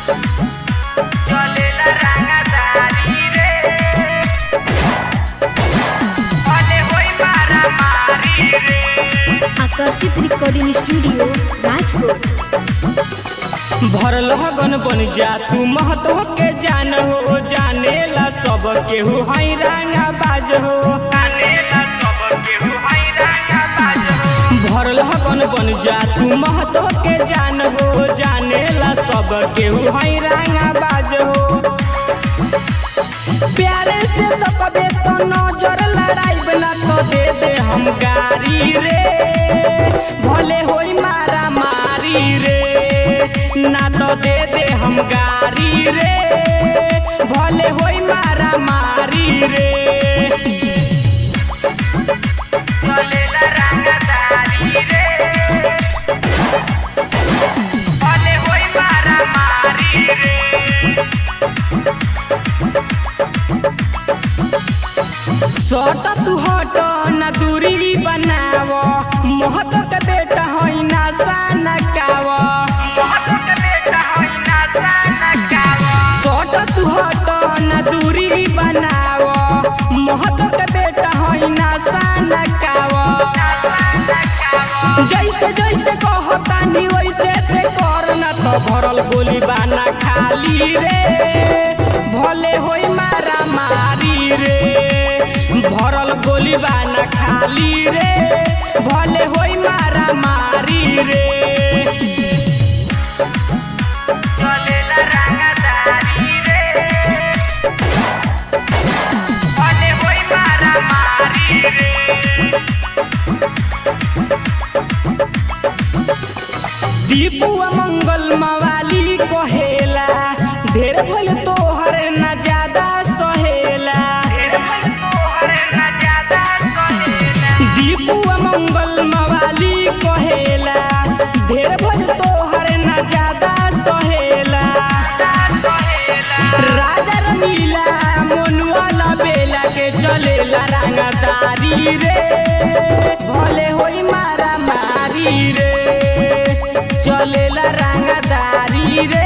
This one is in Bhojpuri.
चलेला रंगदारी रे भले होई मारा मारी रे। आकर्षित रिकॉर्डिंग स्टूडियो राजकोट। भरल गन बन जा तू महतो के जान हो, जानेला सब केहू हई रंगा बाज हो, जानेला सब केहू हई रंगा बाज हो। भरल गन बन जा तू महतो के जान हो, जानेला सब केहू हई रंगा बाज हो। प्यारे से तो कबे तो नजर लड़ाई बना तो दे दे हम गारी रे, भले होई मारा मारी रे, ना तो दे दे हम गारी रे, भले होई मारा मारी रे। चलेला रंगदारी रे भले होई मारा मारी रे। सट तू हट ना दूरी बनाव, महतो के बेटा होई ना सनकाव, महतो के बेटा होई ना सनकाव। सट तू हट ना दूरी बनाव, महतो के बेटा होई ना सनकाव। जैसे जैसे कहतानी वैसे ते कर ना तो भरल गोली बाना खाली रे, भले होई मारा मारी रे, भरल गोली बाना खाली रे, भले होई मारा मारी रे। चलेला रंगदारी रे भले होई मारा मारी रे। दीपुआ मंगल मवाली कहेला, ढेर भइल तोहर ना ज्यादा सहेला, ढेर भइल तोहर ना ज्यादा सहेला। दीपुआ मंगल मवाली कहेला, ढेर भइल तोहर ना ज्यादा सहेला। राजा रंगीला मोनुआ बेला के चलेला रंगदारी रे, भले होई मारा मारी रे, चलेला रंगदारी रे।